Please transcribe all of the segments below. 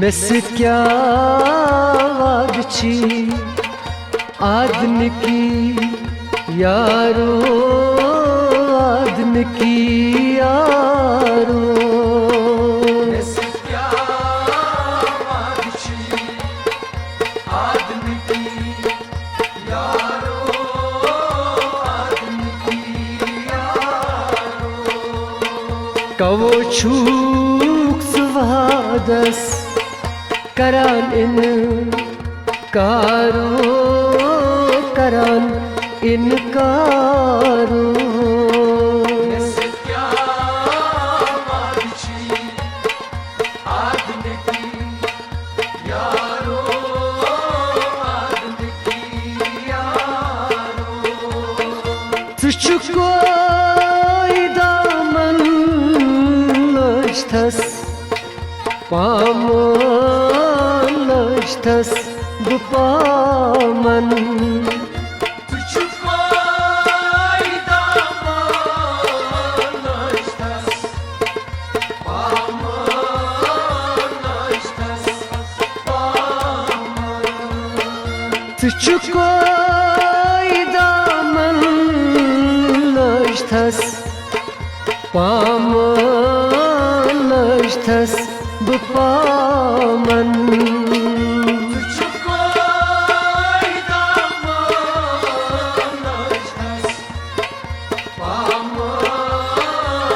Mesi kya vagchi आदमी की यारो आदमी की यारो आदमी की यारो आदमी की यारो कवो छूक स्वादस करान इन कारो करान इनकारो आदमी की यारो आदमी की यारो सुचुकोई दामन लश्थस पामन लश्थस बुपामन Çukoy daman lashtas paman lashtas bupaman Çukoy daman lashtas paman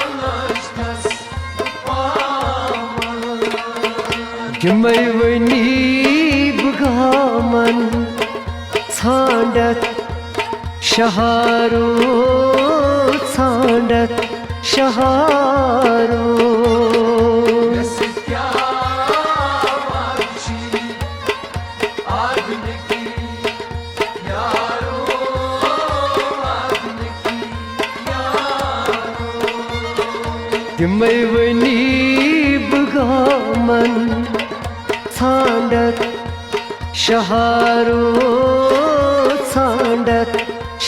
lashtas bupaman Jumay vani bugaman छांडत शहारो छांडत शहारो आदमी की यारो आदमी की यारो तिमै वनी बुगामन छांडत शहारो छांडत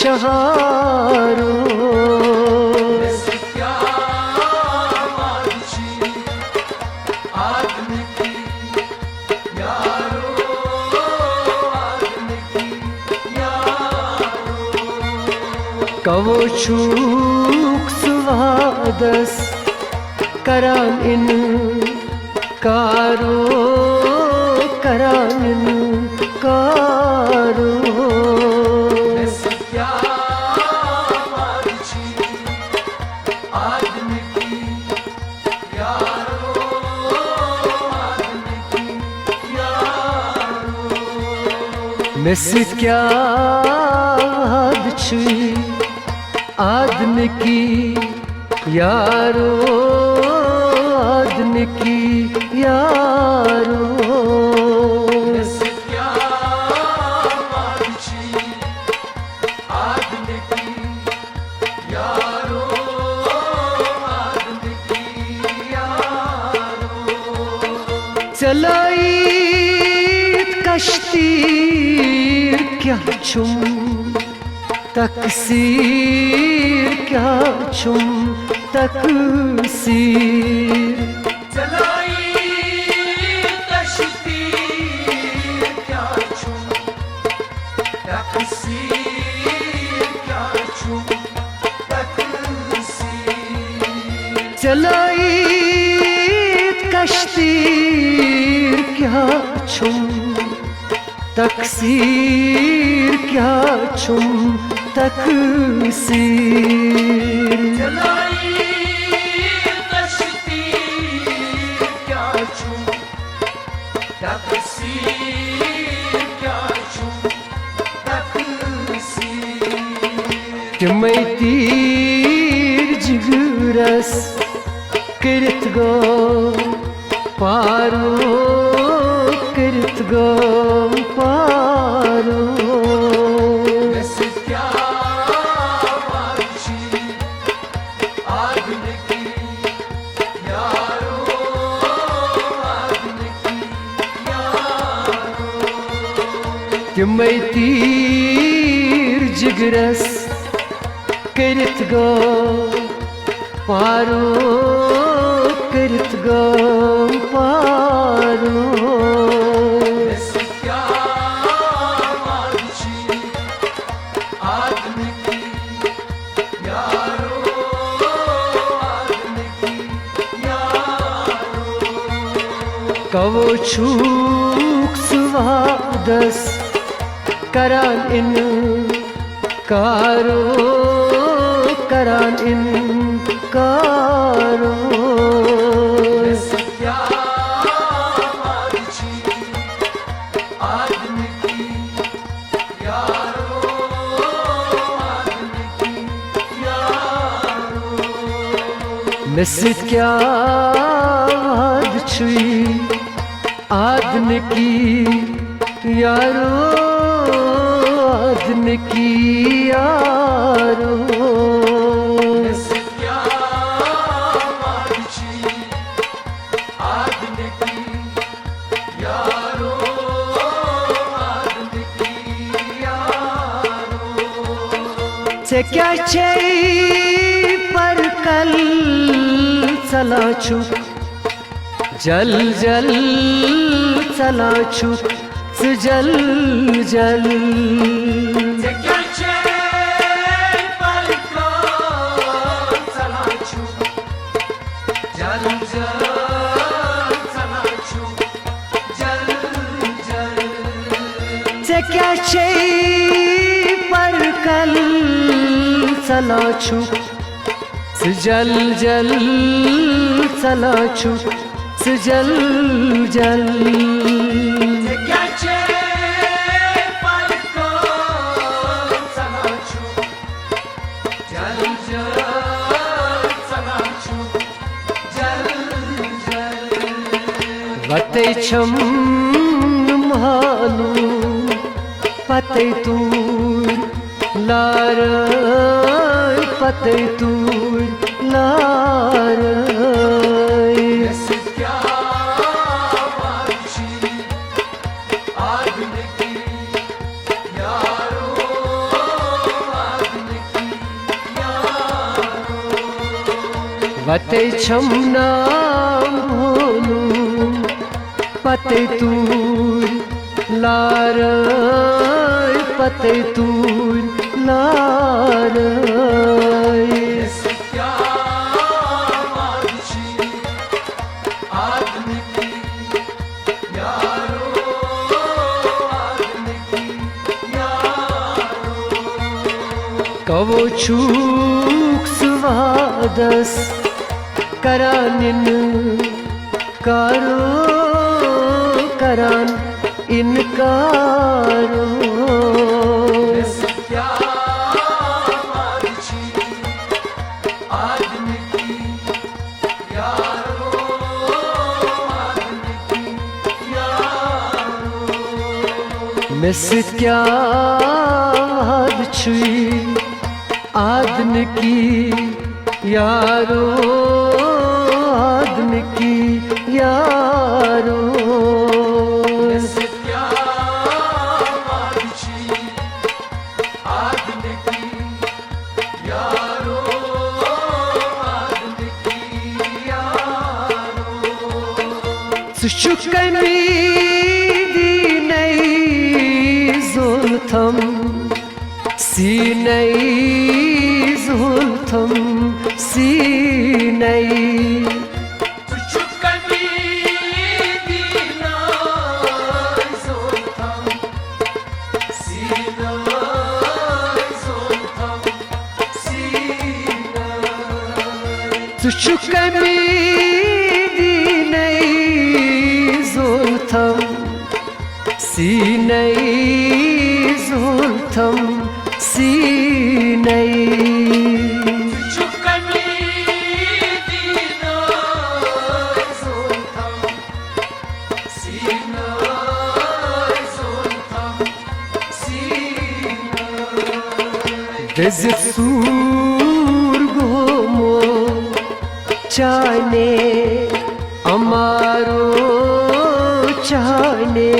शहारो आदमी की यारो आदमी की यारो कवो छूक स्वादस करान इन कारो करान इन कारो आदमी की यारो आदमी की यारो Mesi kya adçı आदमी की यारो आदमी की यारो आदमी की यारो आदमी की यारो चलाई कश्ती क्या चुम तकसीर क्या चुम तकसीर चलाई कश्ती क्या चुम तकसीर क्या चुम तकसीर चलाई कश्ती क्या चुम तकसीर क्या चुम तकसीर चलाई कश्ती क्या चुम तकसीर क्या चुम तकसीर मैं तीर जिगरस करत गो पारो करत गो पारो आदमी की यारो आदमी की यारो मैं तीर जिगरस करत गो पारो करित गम पारो क्या मानची आदमी की यारो आदमी की यारो कवो छूक सुवादस करान इन कारो करान इन कारो क्या मानची आदमी की यारो आदमी की यारो मिसित क्या वाद छुई आदन की यारो आदन की यारो क्या मानची आदमी की यारो आदमी की यारो से क्या चई पर कल चला छुक जल जल चला छुक से जल जल क्या चैन पर कौन चला छू जल जल चला छू जल जल से क्या चई पर कल चला छुक से जल जल चला छुक से जल जल क्या चैन पर कौन चला छू जल जल चला छू जल जल वते छम मालू पते तूर लार पते तूर लार क्या मानची आदमी की यारो आदमी की यारो वते छम नाम भोलू पते तूर लार पते तूर लार क्या मानची आदमी की यारो आदमी की यारो कवो छूक सुवादस करानिन कारो करान इनकारो क्या मानची आदमी की यारो आदमी की यारो मिसित क्या वाद छुई आदन की यारो आदन की यारो क्या मानची आदमी की यारो आदमी की यारो सुशुकनी दी नई जोलथम सी नई जोलथम सी नई चुकनी दीना सोथम सीना सोथम सीना सुशुकनी दी नई जोलथम सी नई जोलथम सी नई चुकनी दीना सोथम सीना सोथम सीना विजित सूर गोमो चाने अमारो चाने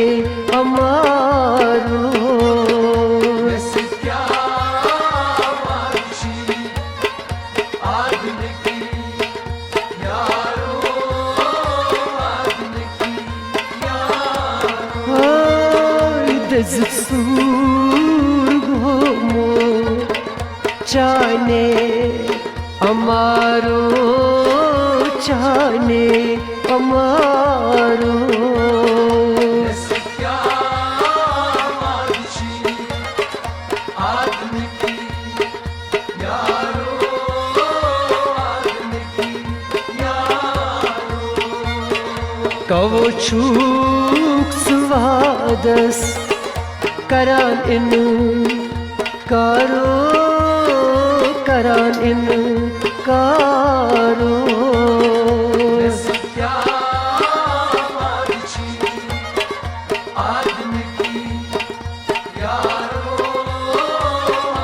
अमारो क्या मानची आदमी की यारो सूर घूमो चाने अमारो चाने अमारो क्या मानसी आदमी की यारो आदमी की यारो कवो छूक स्वादस करान इन कारो करान इन कारो क्या मानसी आदमी की यारो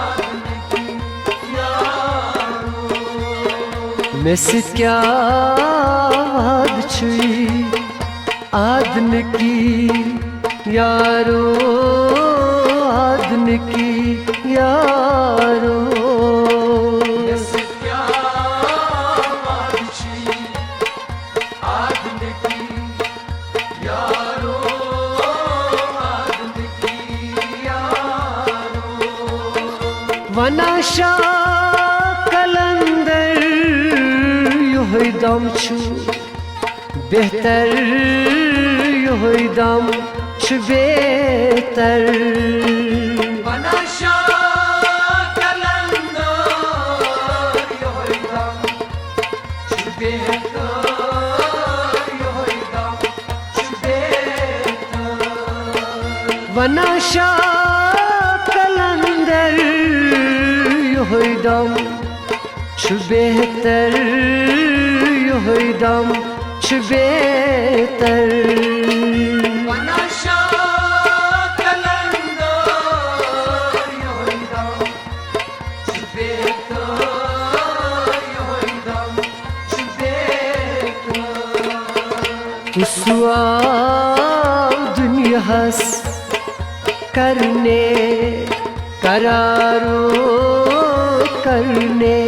आदमी की यारो मिस क्या वाद छुई आदन की यारो आदन की यारो क्या मानसी आदमी की यारो आदमी की यारो वनाशा कलंदर योही दम छु बेहतर योही दम छु बेहतर वनाशा कलंदर योही दम छु बेहतर योही दम छु बेहतर वनाशा कलंदर योही दम छु बेहतर योही दम छु बेहतर वनाशा कलंदर योही दम छु बेहतर योही दम छु बेहतर उसवा दुनिया हस करने करारो करने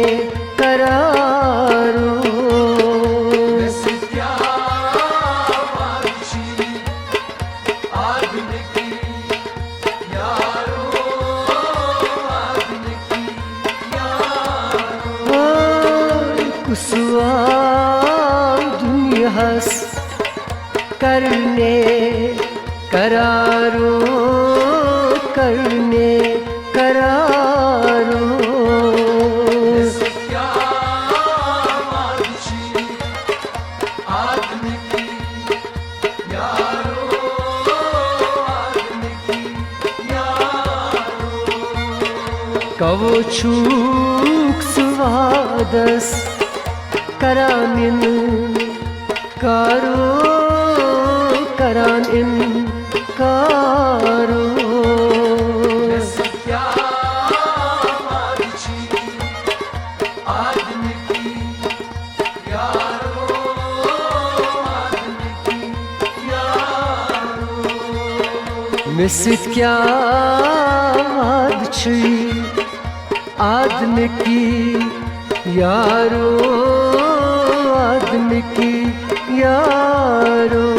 करारो क्या मानसी आदमी की यारो आदमी की यारो कुसुआ दुनिया हस करने करारो करने करारो क्या मानसी आदमी की यारो आदमी की यारो कवो छूक स्वादस करानिन कारो करान इन कारो क्या मानसी आदमी की यारो आदमी की यारो मिस क्या वाद छुई आदमी की यारो आदमी की यारो